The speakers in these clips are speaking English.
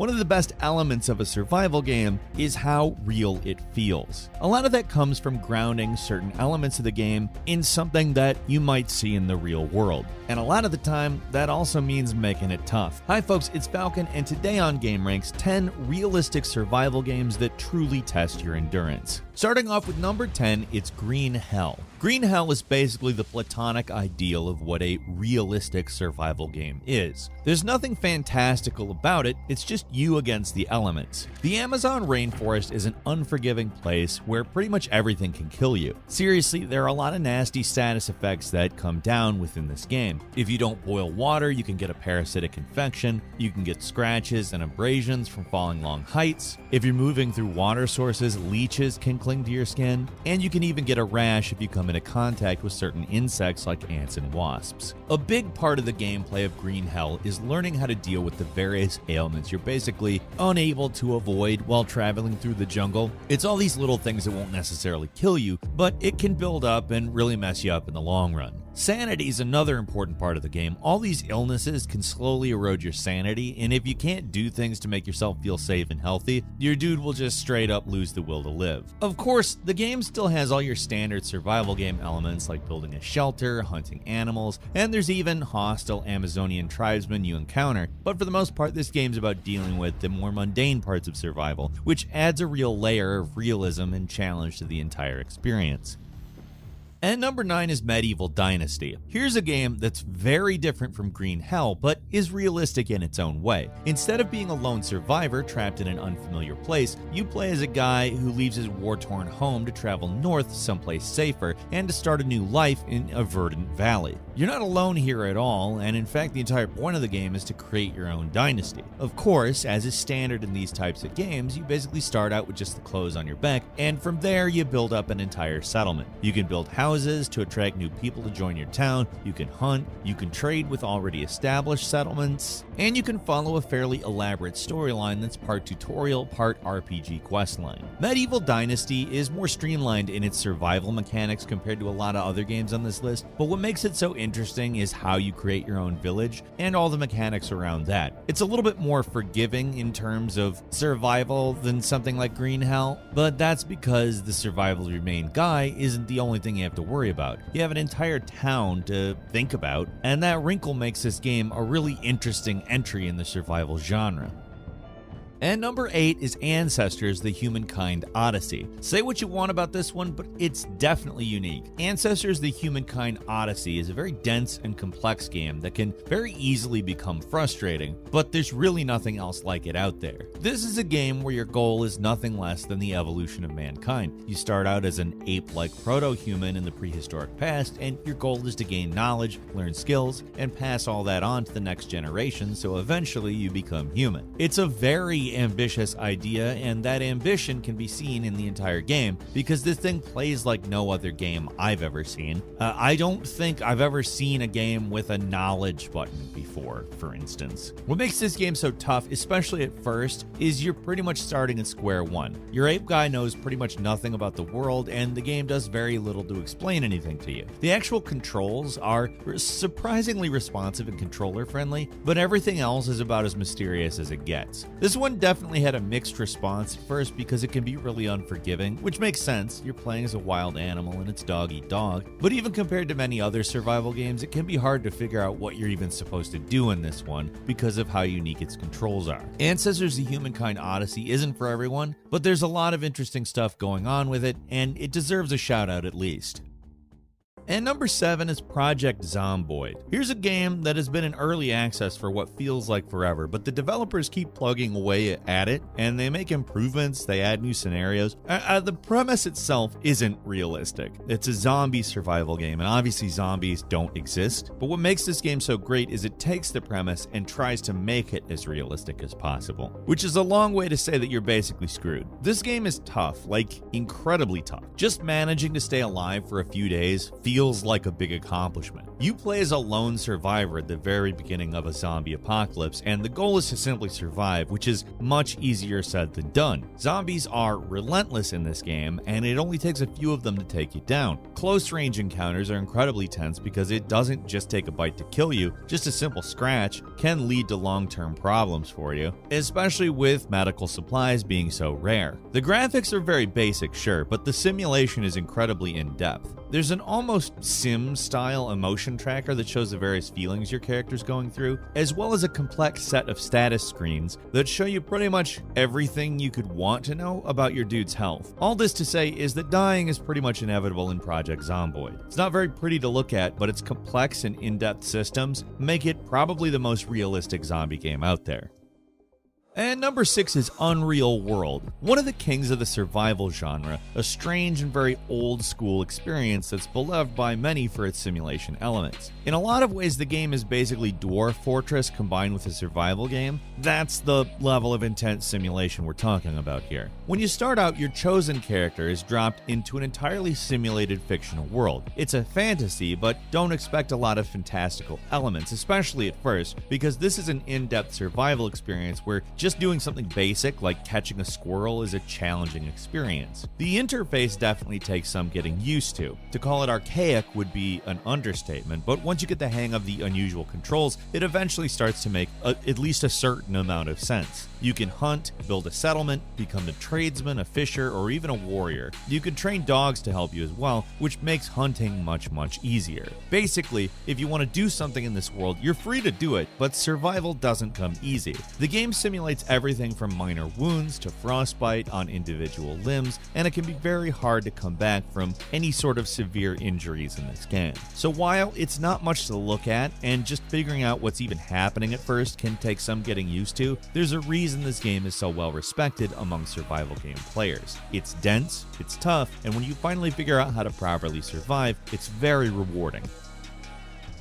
one of the best elements of a survival game is how real it feels. A lot of that comes from grounding certain elements of the game in something that you might see in the real world. And a lot of the time, that also means making it tough. Hi folks, it's Falcon, and today on GameRanks, 10 realistic survival games that truly test your endurance. Starting off with number 10, it's Green Hell. Green Hell is basically the platonic ideal of what a realistic survival game is. There's nothing fantastical about it, it's just you against the elements. The Amazon rainforest is an unforgiving place where pretty much everything can kill you. Seriously, there are a lot of nasty status effects that come down within this game. If you don't boil water, you can get a parasitic infection, you can get scratches and abrasions from falling long heights. If you're moving through water sources, leeches can cling to your skin, and you can even get a rash if you come into contact with certain insects like ants and wasps. A big part of the gameplay of Green Hell is learning how to deal with the various ailments you're basically unable to avoid while traveling through the jungle. It's all these little things that won't necessarily kill you, but it can build up and really mess you up in the long run. Sanity is another important part of the game. All these illnesses can slowly erode your sanity, and if you can't do things to make yourself feel safe and healthy, your dude will just straight up lose the will to live. Of course, the game still has all your standard survival game elements like building a shelter, hunting animals, and there's even hostile Amazonian tribesmen you encounter, but for the most part this game's about dealing with the more mundane parts of survival, which adds a real layer of realism and challenge to the entire experience. And number 9 is Medieval Dynasty. Here's a game that's very different from Green Hell, but is realistic in its own way. Instead of being a lone survivor trapped in an unfamiliar place, you play as a guy who leaves his war-torn home to travel north someplace safer and to start a new life in a verdant valley. You're not alone here at all, and in fact the entire point of the game is to create your own dynasty. Of course, as is standard in these types of games, you basically start out with just the clothes on your back, and from there you build up an entire settlement. You can build houses to attract new people to join your town, you can hunt, you can trade with already established settlements, and you can follow a fairly elaborate storyline that's part tutorial, part RPG questline. Medieval Dynasty is more streamlined in its survival mechanics compared to a lot of other games on this list, but what makes it so interesting is how you create your own village and all the mechanics around that. It's a little bit more forgiving in terms of survival than something like Green Hell, but that's because the survival of your main guy isn't the only thing you have to worry about. You have an entire town to think about, and that wrinkle makes this game a really interesting entry in the survival genre. And number 8 is Ancestors: The Humankind Odyssey. Say what you want about this one, but it's definitely unique. Ancestors: The Humankind Odyssey is a very dense and complex game that can very easily become frustrating, but there's really nothing else like it out there. This is a game where your goal is nothing less than the evolution of mankind. You start out as an ape-like proto-human in the prehistoric past, and your goal is to gain knowledge, learn skills, and pass all that on to the next generation, so eventually you become human. It's a very ambitious idea, and that ambition can be seen in the entire game because this thing plays like no other game I've ever seen. I don't think I've ever seen a game with a knowledge button before, for instance. What makes this game so tough, especially at first, is you're pretty much starting at square one. Your ape guy knows pretty much nothing about the world, and the game does very little to explain anything to you. The actual controls are surprisingly responsive and controller friendly, but everything else is about as mysterious as it gets. This one definitely had a mixed response at first because it can be really unforgiving, which makes sense. You're playing as a wild animal and it's dog eat dog. But even compared to many other survival games, it can be hard to figure out what you're even supposed to do in this one because of how unique its controls are. Ancestors: The Humankind Odyssey isn't for everyone, but there's a lot of interesting stuff going on with it, and it deserves a shout out at least. And number 7 is Project Zomboid. Here's a game that has been in early access for what feels like forever, but the developers keep plugging away at it, and they make improvements, they add new scenarios. The premise itself isn't realistic. It's a zombie survival game, and obviously zombies don't exist, but what makes this game so great is it takes the premise and tries to make it as realistic as possible, which is a long way to say that you're basically screwed. This game is tough, like incredibly tough. Just managing to stay alive for a few days feels like a big accomplishment. You play as a lone survivor at the very beginning of a zombie apocalypse, and the goal is to simply survive, which is much easier said than done. Zombies are relentless in this game, and it only takes a few of them to take you down. Close range encounters are incredibly tense because it doesn't just take a bite to kill you, just a simple scratch can lead to long-term problems for you, especially with medical supplies being so rare. The graphics are very basic, sure, but the simulation is incredibly in-depth. There's an almost sim-style emotion tracker that shows the various feelings your character's going through, as well as a complex set of status screens that show you pretty much everything you could want to know about your dude's health. All this to say is that dying is pretty much inevitable in Project Zomboid. It's not very pretty to look at, but its complex and in-depth systems make it probably the most realistic zombie game out there. And number 6 is Unreal World, one of the kings of the survival genre, a strange and very old school experience that's beloved by many for its simulation elements. In a lot of ways, the game is basically Dwarf Fortress combined with a survival game. That's the level of intense simulation we're talking about here. When you start out, your chosen character is dropped into an entirely simulated fictional world. It's a fantasy, but don't expect a lot of fantastical elements, especially at first, because this is an in-depth survival experience where just doing something basic like catching a squirrel is a challenging experience. The interface definitely takes some getting used to. To call it archaic would be an understatement, but once you get the hang of the unusual controls, it eventually starts to make at least a certain amount of sense. You can hunt, build a settlement, become a tradesman, a fisher, or even a warrior. You can train dogs to help you as well, which makes hunting much easier. Basically, if you want to do something in this world, you're free to do it, but survival doesn't come easy. The game simulates everything from minor wounds to frostbite on individual limbs, and it can be very hard to come back from any sort of severe injuries in this game. So while it's not much to look at, and just figuring out what's even happening at first can take some getting used to, there's a reason this game is so well respected among survival game players. It's dense, it's tough, and when you finally figure out how to properly survive, it's very rewarding.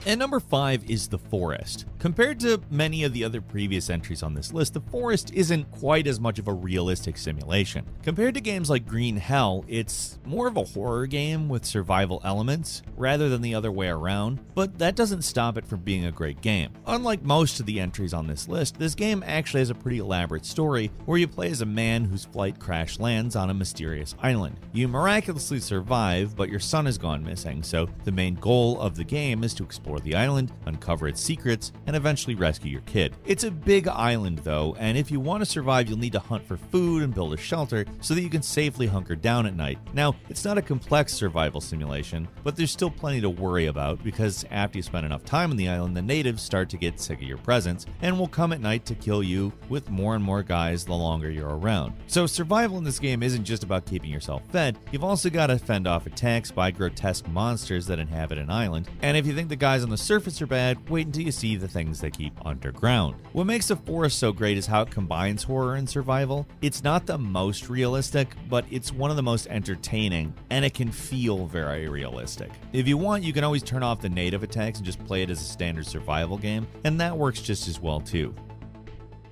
And number 5 is The Forest. Compared to many of the other previous entries on this list, The Forest isn't quite as much of a realistic simulation. Compared to games like Green Hell, it's more of a horror game with survival elements rather than the other way around, but that doesn't stop it from being a great game. Unlike most of the entries on this list, this game actually has a pretty elaborate story where you play as a man whose flight crash lands on a mysterious island. You miraculously survive, but your son has gone missing, so the main goal of the game is to explore the island, uncover its secrets, and eventually rescue your kid. It's a big island though, and if you want to survive, you'll need to hunt for food and build a shelter so that you can safely hunker down at night. Now, it's not a complex survival simulation, but there's still plenty to worry about because after you spend enough time on the island, the natives start to get sick of your presence and will come at night to kill you with more and more guys the longer you're around. So survival in this game isn't just about keeping yourself fed, you've also got to fend off attacks by grotesque monsters that inhabit an island, and if you think the guys on the surface are bad, wait until you see the things they keep underground. What makes The Forest so great is how it combines horror and survival. It's not the most realistic, but it's one of the most entertaining, and it can feel very realistic. If you want, you can always turn off the native attacks and just play it as a standard survival game, and that works just as well too.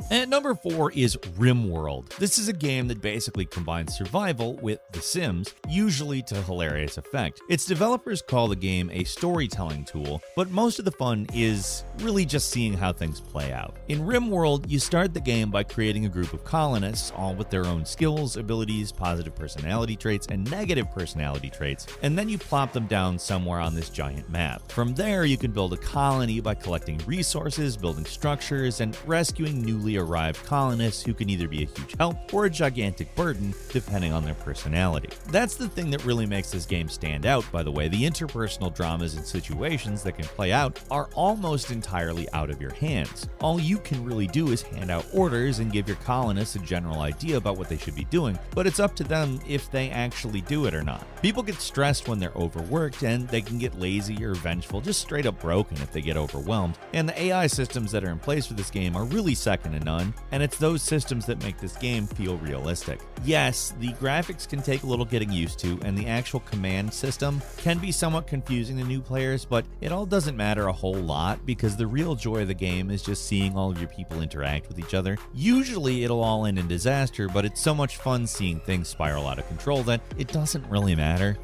And number 4 is RimWorld. This is a game that basically combines survival with The Sims, usually to hilarious effect. Its developers call the game a storytelling tool, but most of the fun is really just seeing how things play out. In RimWorld, you start the game by creating a group of colonists, all with their own skills, abilities, positive personality traits, and negative personality traits, and then you plop them down somewhere on this giant map. From there, you can build a colony by collecting resources, building structures, and rescuing newly arrived colonists who can either be a huge help or a gigantic burden depending on their personality. That's the thing that really makes this game stand out, by the way. The interpersonal dramas and situations that can play out are almost entirely out of your hands. All you can really do is hand out orders and give your colonists a general idea about what they should be doing, but it's up to them if they actually do it or not. People get stressed when they're overworked, and they can get lazy or vengeful, just straight up broken if they get overwhelmed, and the AI systems that are in place for this game are really second to none, and it's those systems that make this game feel realistic. Yes, the graphics can take a little getting used to, and the actual command system can be somewhat confusing to new players, but it all doesn't matter a whole lot because the real joy of the game is just seeing all of your people interact with each other. Usually it'll all end in disaster, but it's so much fun seeing things spiral out of control that it doesn't really matter.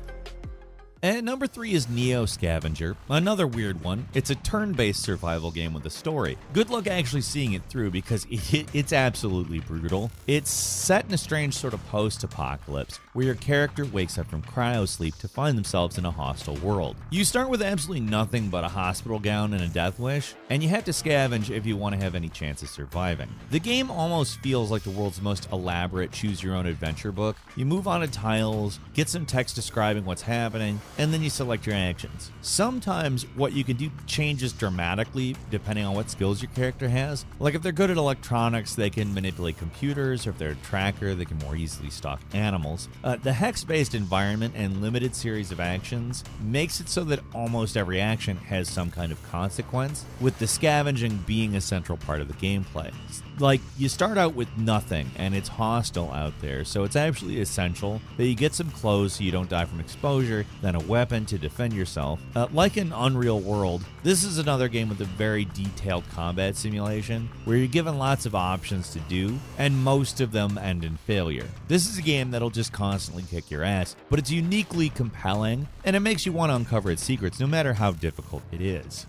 And number 3 is Neo Scavenger, another weird one. It's a turn-based survival game with a story. Good luck actually seeing it through because it's absolutely brutal. It's set in a strange sort of post-apocalypse where your character wakes up from cryosleep to find themselves in a hostile world. You start with absolutely nothing but a hospital gown and a death wish, and you have to scavenge if you want to have any chance of surviving. The game almost feels like the world's most elaborate choose-your-own-adventure book. You move on to tiles, get some text describing what's happening, and then you select your actions. Sometimes what you can do changes dramatically depending on what skills your character has. Like if they're good at electronics, they can manipulate computers, or if they're a tracker, they can more easily stalk animals. The hex-based environment and limited series of actions makes it so that almost every action has some kind of consequence, with the scavenging being a central part of the gameplay. Like, you start out with nothing, and it's hostile out there, so it's actually essential that you get some clothes so you don't die from exposure, then a weapon to defend yourself. Like in Unreal World, this is another game with a very detailed combat simulation, where you're given lots of options to do, and most of them end in failure. This is a game that'll just constantly kick your ass, but it's uniquely compelling, and it makes you want to uncover its secrets no matter how difficult it is.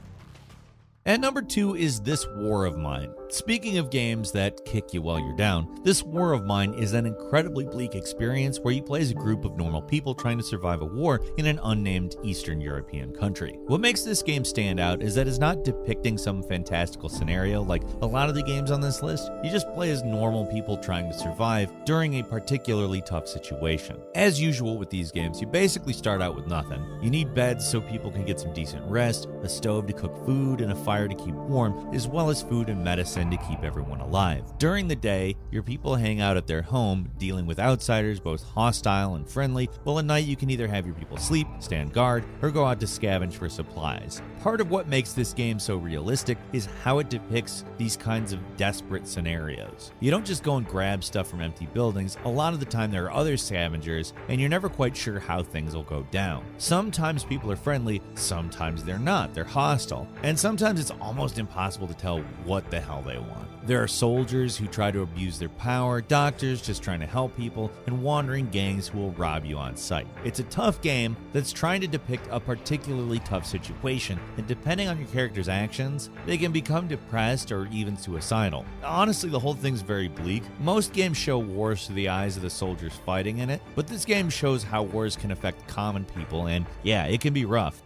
And number 2 is This War of Mine. Speaking of games that kick you while you're down, This War of Mine is an incredibly bleak experience where you play as a group of normal people trying to survive a war in an unnamed Eastern European country. What makes this game stand out is that it's not depicting some fantastical scenario like a lot of the games on this list. You just play as normal people trying to survive during a particularly tough situation. As usual with these games, you basically start out with nothing. You need beds so people can get some decent rest, a stove to cook food, and a fire to keep warm, as well as food and medicine to keep everyone alive. During the day, your people hang out at their home, dealing with outsiders, both hostile and friendly, while at night you can either have your people sleep, stand guard, or go out to scavenge for supplies. Part of what makes this game so realistic is how it depicts these kinds of desperate scenarios. You don't just go and grab stuff from empty buildings. A lot of the time there are other scavengers, and you're never quite sure how things will go down. Sometimes people are friendly, sometimes they're not. They're hostile, and sometimes it's almost impossible to tell what the hell they want. There are soldiers who try to abuse their power, doctors just trying to help people, and wandering gangs who will rob you on sight. It's a tough game that's trying to depict a particularly tough situation, and depending on your character's actions, they can become depressed or even suicidal. Honestly, the whole thing's very bleak. Most games show wars through the eyes of the soldiers fighting in it, but this game shows how wars can affect common people, and yeah, it can be rough.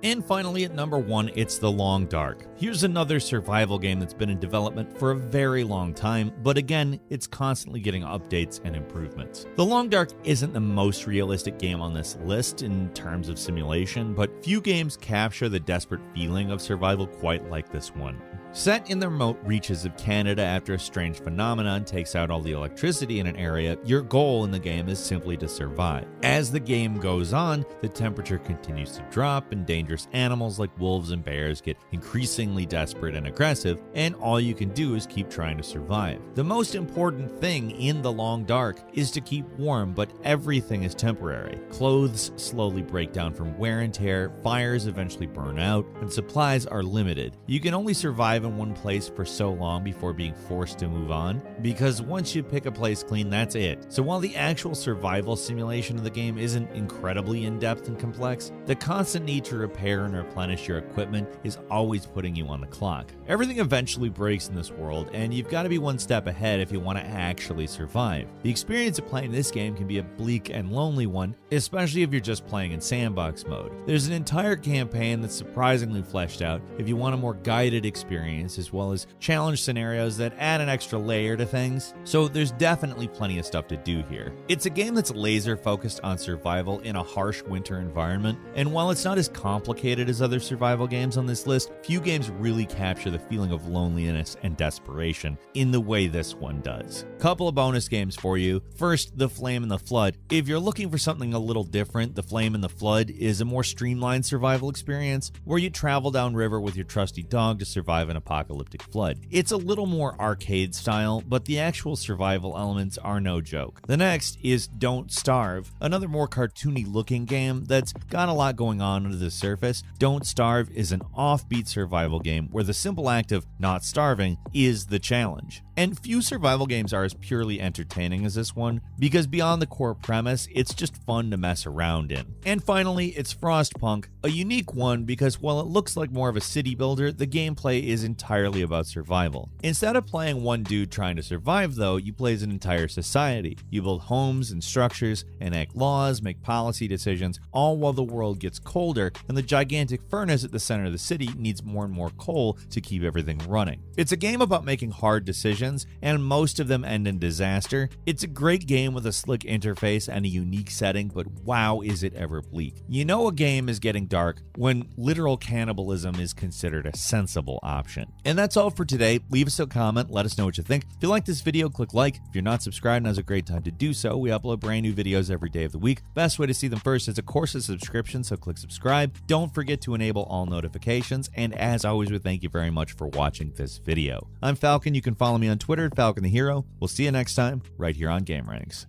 And finally, at number 1, it's The Long Dark. Here's another survival game that's been in development for a very long time, but again, it's constantly getting updates and improvements. The Long Dark isn't the most realistic game on this list in terms of simulation, but few games capture the desperate feeling of survival quite like this one. Set in the remote reaches of Canada after a strange phenomenon takes out all the electricity in an area, your goal in the game is simply to survive. As the game goes on, the temperature continues to drop and dangerous animals like wolves and bears get increasingly desperate and aggressive, and all you can do is keep trying to survive. The most important thing in The Long Dark is to keep warm, but everything is temporary. Clothes slowly break down from wear and tear, fires eventually burn out, and supplies are limited. You can only survive in one place for so long before being forced to move on, because once you pick a place clean, that's it. So while the actual survival simulation of the game isn't incredibly in-depth and complex, the constant need to repair and replenish your equipment is always putting you on the clock. Everything eventually breaks in this world, and you've got to be one step ahead if you want to actually survive. The experience of playing this game can be a bleak and lonely one, especially if you're just playing in sandbox mode. There's an entire campaign that's surprisingly fleshed out if you want a more guided experience, as well as challenge scenarios that add an extra layer to things. So there's definitely plenty of stuff to do here. It's a game that's laser focused on survival in a harsh winter environment, and while it's not as complicated as other survival games on this list, few games really capture the feeling of loneliness and desperation in the way this one does. Couple of bonus games for you. First, The Flame and the Flood. If you're looking for something a little different, The Flame and the Flood is a more streamlined survival experience where you travel downriver with your trusty dog to survive an apocalyptic flood. It's a little more arcade style, but the actual survival elements are no joke. The next is Don't Starve, another more cartoony looking game that's got a lot going on under the surface surface, Don't Starve is an offbeat survival game where the simple act of not starving is the challenge. And few survival games are as purely entertaining as this one, because beyond the core premise, it's just fun to mess around in. And finally, it's Frostpunk, a unique one because while it looks like more of a city builder, the gameplay is entirely about survival. Instead of playing one dude trying to survive though, you play as an entire society. You build homes and structures, enact laws, make policy decisions, all while the world gets colder and the gigantic furnace at the center of the city needs more and more coal to keep everything running. It's a game about making hard decisions, and most of them end in disaster. It's a great game with a slick interface and a unique setting, but wow, is it ever bleak. You know a game is getting dark when literal cannibalism is considered a sensible option. And that's all for today. Leave us a comment, let us know what you think. If you like this video, click like. If you're not subscribed, now's a great time to do so. We upload brand new videos every day of the week. Best way to see them first is of course a subscription, so click subscribe. Don't forget to enable all notifications, and as always, we thank you very much for watching this video. I'm Falcon. You can follow me on Twitter at Falcon the Hero. We'll see you next time right here on Game Ranks.